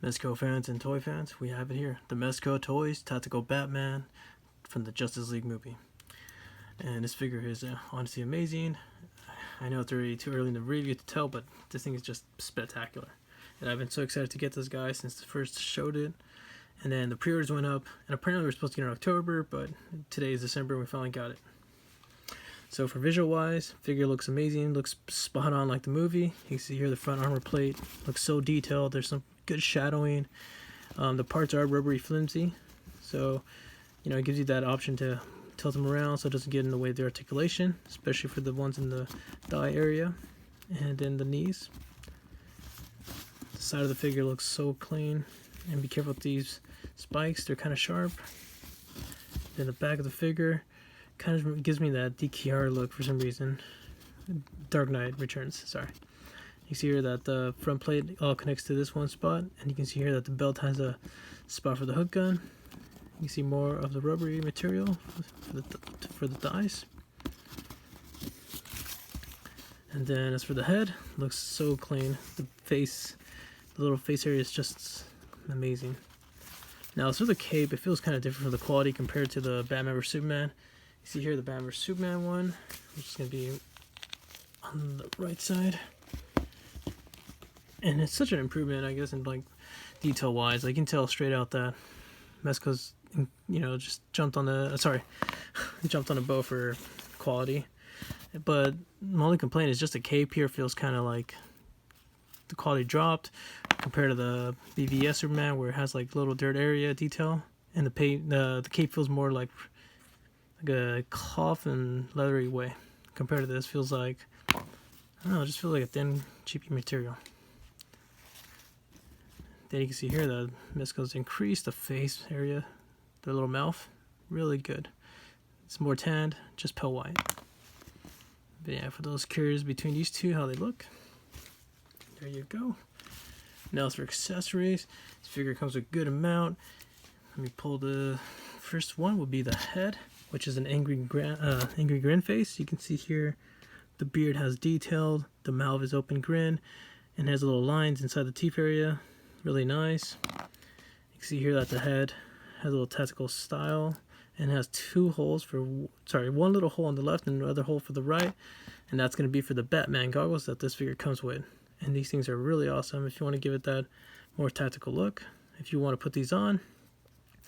Mezco fans and toy fans, we have it here. The Mezco Toyz Tactical Batman from the Justice League movie. And this figure is honestly amazing. I know it's already too early in the review to tell, but this thing is just spectacular. And I've been so excited to get this guy since the first showed it. And then the pre-orders went up, and apparently we were supposed to get it in October, but today is December and we finally got it. So for visual wise, figure looks amazing, looks spot on like the movie. You can see here the front armor plate looks so detailed. There's some good shadowing. The parts are rubbery flimsy, so it gives you that option to tilt them around so it doesn't get in the way of the articulation, especially for the ones in the thigh area and in the knees. The side of the figure looks so clean, and be careful with these spikes, they're kind of sharp. Then the back of the figure kind of gives me that DKR look for some reason. Dark Knight Returns, sorry. You see here that the front plate all connects to this one spot, and you can see here that the belt has a spot for the hook gun. You see more of the rubbery material for the thighs. And then as for the head, looks so clean. The face, the little face area is just amazing. Now as for the cape, it feels kind of different for the quality compared to the Batman vs Superman. You see here the Batman vs Superman one, which is going to be on the right side. And it's such an improvement, I guess, in like detail wise. I can tell straight out that Mezco's just jumped on the boat for quality. But my only complaint is just the cape here feels kind of like the quality dropped compared to the BVS Superman, where it has like little dirt area detail, and the cape feels more like a cloth and leathery way. Compared to this, feels like, I don't know, it just feels like a thin, cheapy material. Then you can see here that Mezco's increased the face area, the little mouth, really good. It's more tanned, just pale white. But yeah, for those curious between these two, how they look, there you go. Now as for accessories, this figure comes with a good amount. Let me pull the first one. Will be the head, which is an angry grin face. You can see here the beard has detailed, the mouth is open grin, and has little lines inside the teeth area. Really nice. You can see here that the head has a little tactical style and has one little hole on the left and another hole for the right, and that's going to be for the Batman goggles that this figure comes with. And these things are really awesome if you want to give it that more tactical look. If you want to put these on,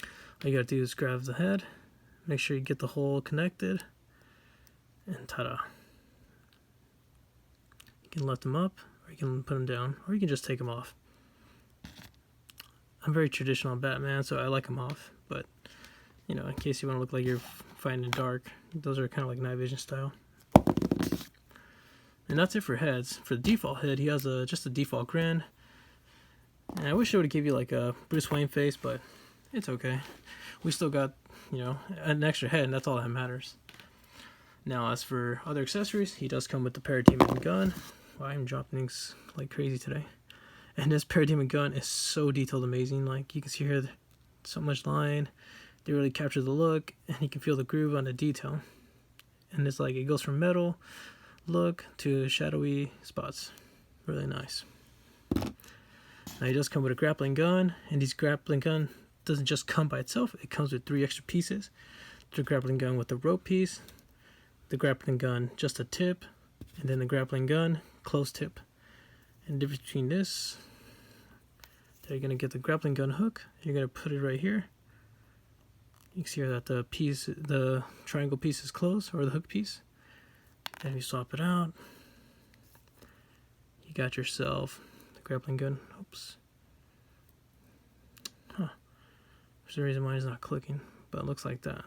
all you gotta do is grab the head, make sure you get the hole connected, and ta-da. You can lift them up, or you can put them down, or you can just take them off. I'm very traditional on Batman, so I like them off, but in case you want to look like you're fighting in the dark, those are kind of like night vision style. And that's it for heads. For the default head, he has just a default grin. And I wish it would give you like a Bruce Wayne face, but it's okay. We still got, an extra head, and that's all that matters. Now, as for other accessories, he does come with the Parademon gun. Wow, I'm dropping things like crazy today. And this Parademon gun is so detailed, amazing. Like you can see here, so much line. They really capture the look, and you can feel the groove on the detail. And it's like it goes from metal look to shadowy spots. Really nice. Now he does come with a grappling gun, and this grappling gun doesn't just come by itself. It comes with 3 extra pieces. The grappling gun with the rope piece, the grappling gun just a tip, and then the grappling gun closed tip. And the difference between this, you're going to get the grappling gun hook. You're going to put it right here. You can see here that the triangle piece is closed, or the hook piece. And you swap it out, you got yourself the grappling gun. Oops. For some reason mine is not clicking, but it looks like that.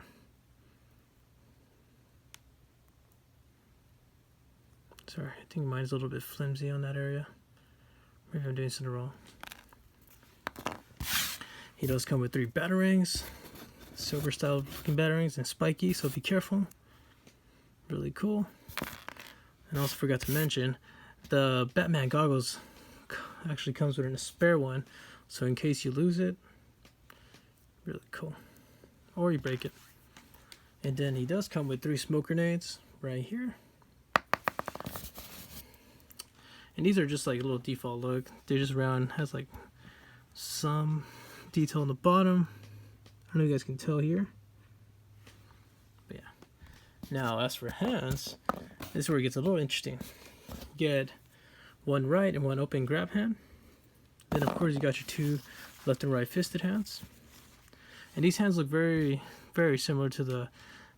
Sorry, I think mine's a little bit flimsy on that area. Maybe I'm doing something wrong. He does come with 3 batarangs, silver style looking batarangs, and spiky, so be careful. Really cool. And also forgot to mention, the Batman goggles actually comes with a spare one, so in case you lose it, really cool. Or you break it. And then he does come with 3 smoke grenades right here. And these are just like a little default look. They're just round, has like some detail on the bottom. I don't know if you guys can tell here. But yeah. Now, as for hands, this is where it gets a little interesting. You get one right and one open grab hand. Then, of course, you got your two left and right fisted hands. And these hands look very, very similar to the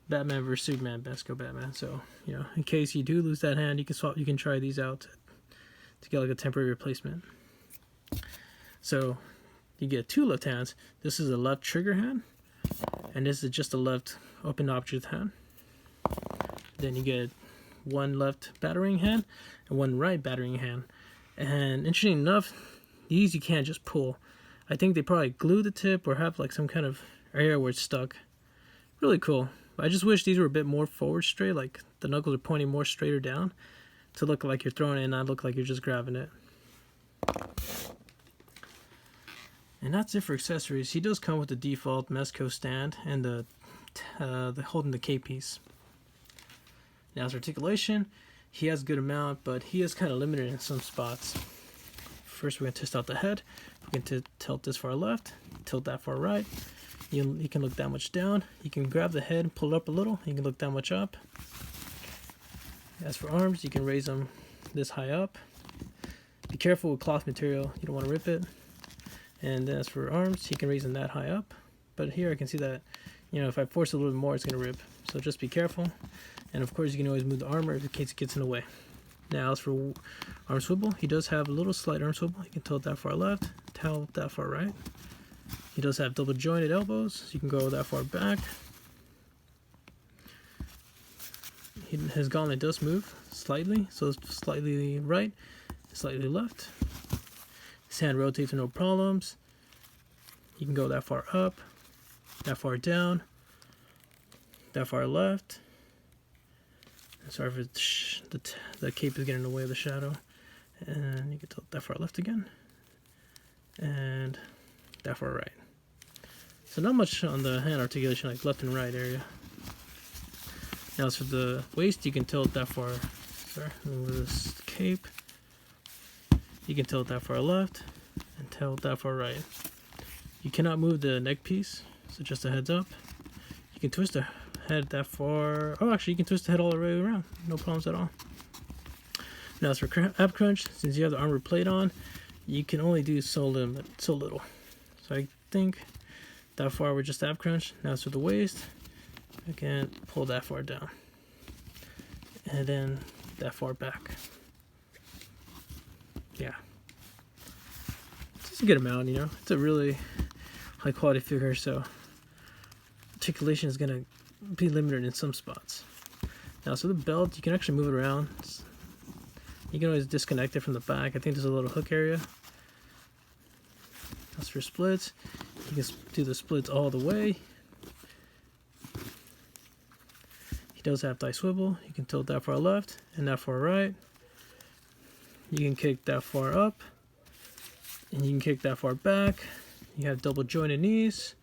Batman vs Superman Mezco Batman. So, you know, in case you do lose that hand, you can swap. You can try these out to get like a temporary replacement. So, you get two left hands. This is a left trigger hand, and this is just a left open object hand. Then you get one left battering hand and one right battering hand. And interesting enough, these you can't just pull. I think they probably glue the tip or have like some kind of area where it's stuck. Really cool. I just wish these were a bit more forward straight, like the knuckles are pointing more straighter down to look like you're throwing it and not look like you're just grabbing it. And that's it for accessories. He does come with the default Mezco stand and the holding the K piece. Now, as articulation, he has a good amount, but he is kind of limited in some spots. First, we're going to test out the head. We can tilt this far left, tilt that far right. You can look that much down. You can grab the head and pull it up a little. You can look that much up. As for arms, you can raise them this high up. Be careful with cloth material. You don't want to rip it. And then as for arms, you can raise them that high up. But here I can see that, you know, if I force it a little bit more, it's going to rip. So just be careful. And of course, you can always move the armor in case it gets in the way. Now, as for arm swivel, he does have a little slight arm swivel. You can tilt that far left, tilt that far right. He does have double jointed elbows, so you can go that far back. His gauntlet does move slightly, so slightly right, slightly left. His hand rotates with no problems. You can go that far up, that far down, that far left. Sorry if it's the cape is getting in the way of the shadow. And you can tilt that far left again. And that far right. So not much on the hand articulation, like left and right area. Now as for the waist, you can tilt that far. Sorry, move this cape. You can tilt that far left and tilt that far right. You cannot move the neck piece, so just a heads up. You can twist the head that far. Oh, actually, you can twist the head all the way around. No problems at all. Now, as for ab crunch, since you have the armor plate on, you can only do so little. So I think that far with just ab crunch. Now, as for the waist, I can pull that far down, and then that far back. Yeah, it's a good amount, you know. It's a really high quality figure, so articulation is gonna be limited in some spots. Now, so the belt, you can actually move it around. You can always disconnect it from the back. I think there's a little hook area. As for splits, you can do the splits all the way. He does have thigh swivel. You can tilt that far left and that far right. You can kick that far up, and you can kick that far back. You have double jointed knees.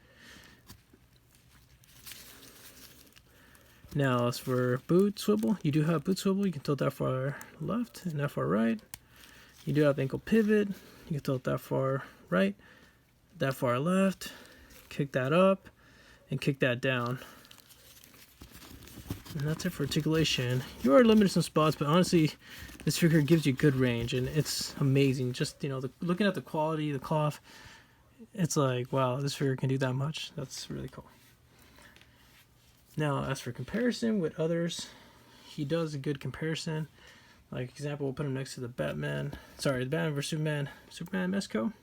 Now, as for boot swivel, you do have boot swivel. You can tilt that far left and that far right. You do have ankle pivot. You can tilt that far right, that far left, kick that up, and kick that down. And that's it for articulation. You are limited in some spots, but honestly, this figure gives you good range, and it's amazing. Just, you know, looking at the quality, the cloth, it's like, wow, this figure can do that much. That's really cool. Now, as for comparison with others, he does a good comparison. Like, example, we'll put him next to the Batman vs Superman Mezco.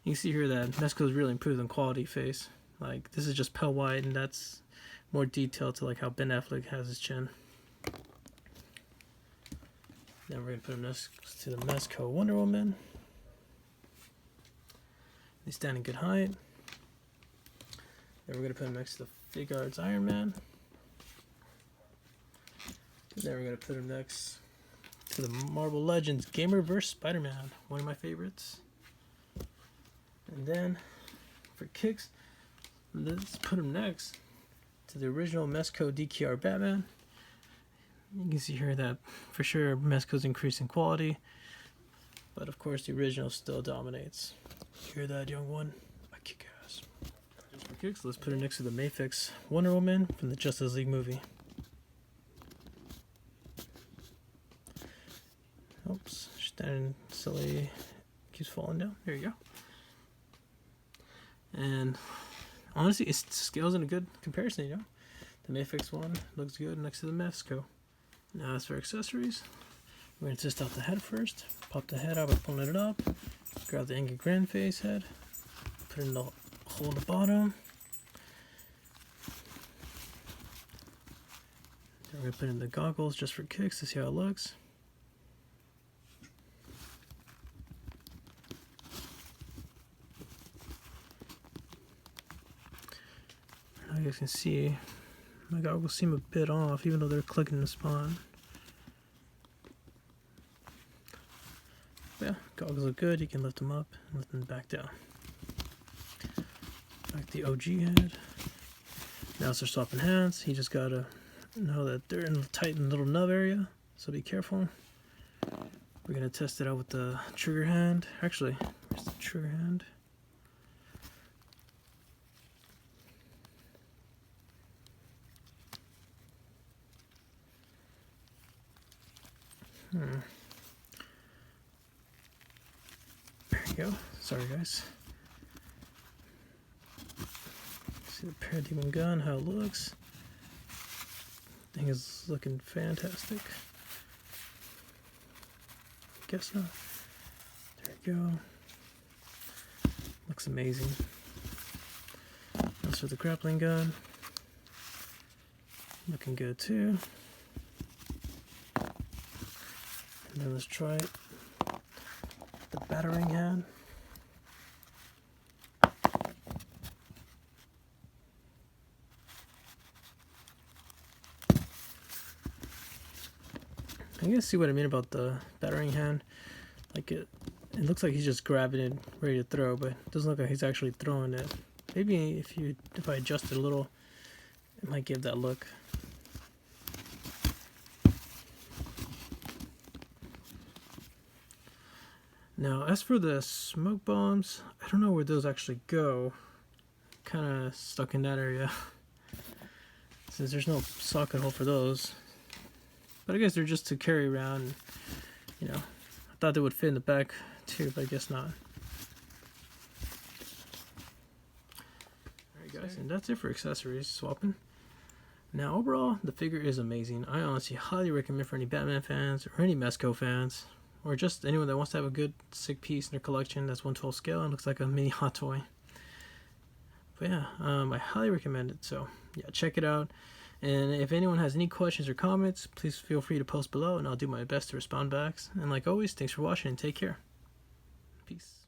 You can see here that Mezco is really improved in quality face. Like, this is just pale white, and that's more detailed to like how Ben Affleck has his chin. Then we're going to put him next to the Mezco Wonder Woman. They stand in good height. Then we're going to put him next to the Figuarts Iron Man. Then we're going to put him next to the Marvel Legends Gamer vs Spider-Man, one of my favorites. And then for kicks, let's put him next to the original Mezco DKR Batman. You can see here that for sure Mezco's increased in quality, but of course the original still dominates. Hear that, young one? I kick ass. Just for kicks, let's put it next to the Mayfix Wonder Woman from the Justice League movie. Oops, standing silly, keeps falling down. There you go. And honestly, it scales in a good comparison, you know. The Mayfix one looks good next to the Mezco. Now as for accessories, we're going to test out the head first. Pop the head out by pulling it up. Grab the Angry Grand Face head. Put it in the hole in the bottom. Then we're going to put in the goggles just for kicks to see how it looks. Now you guys can see my goggles seem a bit off even though they're clicking the spot. Yeah, goggles look good. You can lift them up and lift them back down. Back the OG head. Now it's their swapping hands. You just gotta know that they're in the tight little nub area, so be careful. We're gonna test it out with the trigger hand. Actually, where's the trigger hand? There you go. Sorry guys. See the Parademon gun, how it looks. Thing is looking fantastic. Guess not. There you go. Looks amazing. As for the grappling gun, looking good too. And then let's try it. The battering hand. You guys see what I mean about the battering hand? Like it looks like he's just grabbing it, ready to throw, but it doesn't look like he's actually throwing it. Maybe if I adjust it a little, it might give that look. Now, as for the smoke bombs, I don't know where those actually go. Kind of stuck in that area. Since there's no socket hole for those. But I guess they're just to carry around, you know. I thought they would fit in the back too, but I guess not. Alright guys, and that's it for accessories swapping. Now overall, the figure is amazing. I honestly highly recommend for any Batman fans or any Mezco fans. Or just anyone that wants to have a good, sick piece in their collection that's 1/12 scale and looks like a mini hot toy. But yeah, I highly recommend it. So yeah, check it out. And if anyone has any questions or comments, please feel free to post below and I'll do my best to respond back. And like always, thanks for watching and take care. Peace.